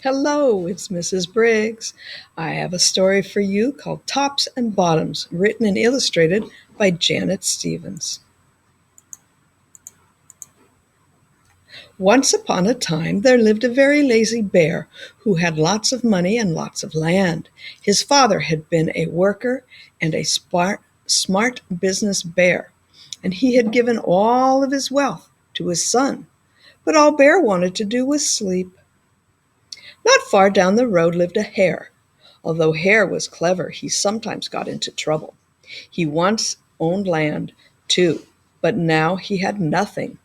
Hello, it's Mrs. Briggs. I have a story for you called Tops and Bottoms, written and illustrated by Janet Stevens. Once upon a time, there lived a very lazy bear who had lots of money and lots of land. His father had been a worker and a smart business bear, and he had given all of his wealth to his son. But all Bear wanted to do was sleep. Not far down the road lived a hare. Although Hare was clever, he sometimes got into trouble. He once owned land, too, but now he had nothing.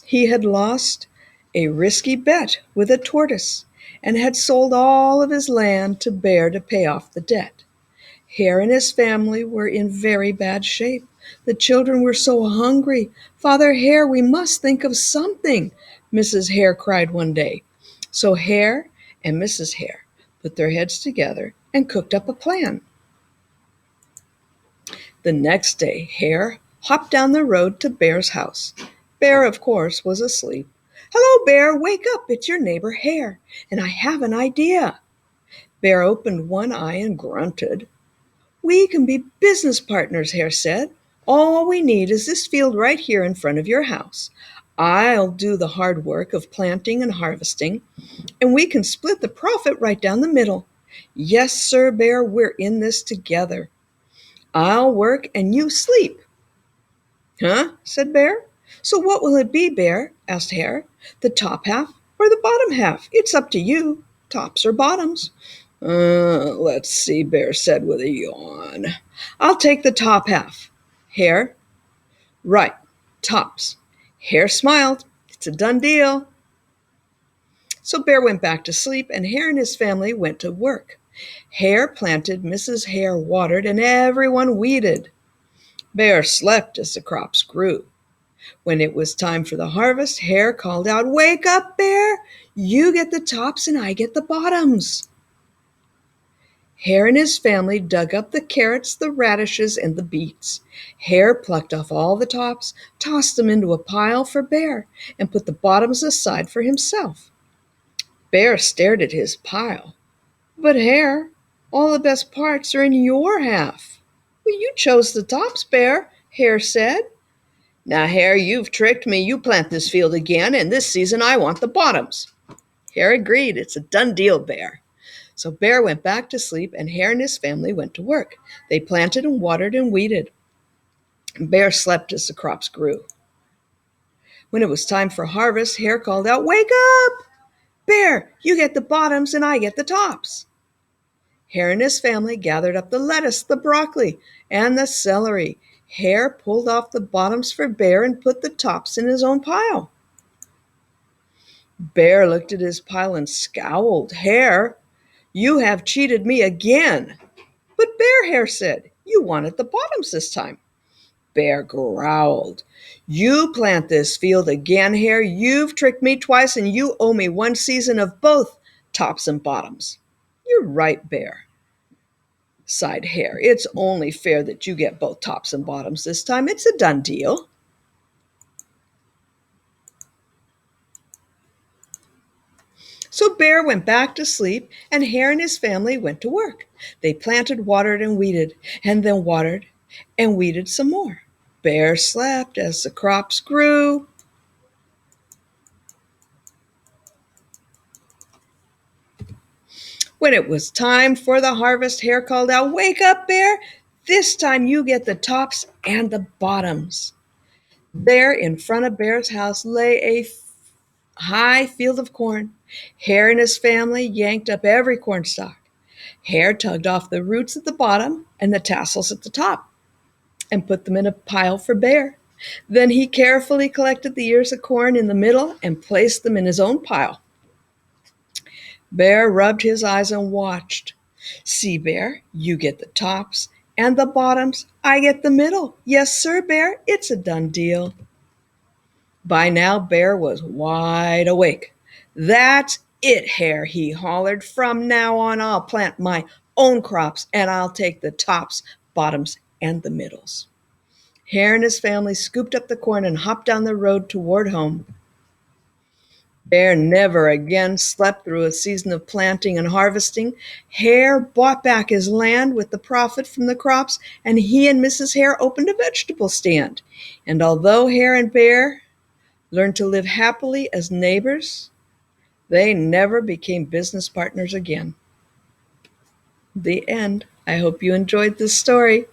He had lost a risky bet with a tortoise and had sold all of his land to Bear to pay off the debt. Hare and his family were in very bad shape. The children were so hungry. "Father Hare, we must think of something," Mrs. Hare cried one day. So Hare and Mrs. Hare put their heads together and cooked up a plan. The next day, Hare hopped down the road to Bear's house. Bear, of course, was asleep. "Hello, Bear, wake up. It's your neighbor Hare, and I have an idea." Bear opened one eye and grunted. "We can be business partners," Hare said. "All we need is this field right here in front of your house. I'll do the hard work of planting and harvesting, and we can split the profit right down the middle. Yes, sir, Bear, we're in this together. I'll work and you sleep." "Huh?" said Bear. "So what will it be, Bear?" asked Hare. "The top half or the bottom half? It's up to you. Tops or bottoms?" Let's see," Bear said with a yawn. "I'll take the top half." Hare? "Right, tops." Hare smiled. "It's a done deal." So Bear went back to sleep, and Hare and his family went to work. Hare planted, Mrs. Hare watered, and everyone weeded. Bear slept as the crops grew. When it was time for the harvest, Hare called out, "Wake up, Bear! You get the tops and I get the bottoms." Hare and his family dug up the carrots, the radishes, and the beets. Hare plucked off all the tops, tossed them into a pile for Bear, and put the bottoms aside for himself. Bear stared at his pile. "But Hare, all the best parts are in your half." "Well, you chose the tops, Bear," Hare said. "Now, Hare, you've tricked me. You plant this field again, and this season I want the bottoms." Hare agreed. "It's a done deal, Bear." So Bear went back to sleep, and Hare and his family went to work. They planted and watered and weeded. Bear slept as the crops grew. When it was time for harvest, Hare called out, "Wake up! Bear, you get the bottoms and I get the tops." Hare and his family gathered up the lettuce, the broccoli, and the celery. Hare pulled off the bottoms for Bear and put the tops in his own pile. Bear looked at his pile and scowled. "Hare, you have cheated me again." "But Bear," Hare said, "you wanted the bottoms this time." Bear growled. "You plant this field again, Hare. You've tricked me twice, and you owe me one season of both tops and bottoms." "You're right, Bear," sighed Hare. "It's only fair that you get both tops and bottoms this time. It's a done deal." So Bear went back to sleep, and Hare and his family went to work. They planted, watered, and weeded, and then watered and weeded some more. Bear slept as the crops grew. When it was time for the harvest, Hare called out, "Wake up, Bear! This time you get the tops and the bottoms." There in front of Bear's house lay a high field of corn. Hare and his family yanked up every cornstalk. Hare tugged off the roots at the bottom and the tassels at the top and put them in a pile for Bear. Then he carefully collected the ears of corn in the middle and placed them in his own pile. Bear rubbed his eyes and watched. "See, Bear, you get the tops and the bottoms. I get the middle. Yes, sir, Bear, it's a done deal." By now, Bear was wide awake. "That's it, Hare," he hollered. "From now on, I'll plant my own crops, and I'll take the tops, bottoms, and the middles." Hare and his family scooped up the corn and hopped down the road toward home. Bear never again slept through a season of planting and harvesting. Hare bought back his land with the profit from the crops, and he and Mrs. Hare opened a vegetable stand. And although Hare and Bear learned to live happily as neighbors, they never became business partners again. The end. I hope you enjoyed this story.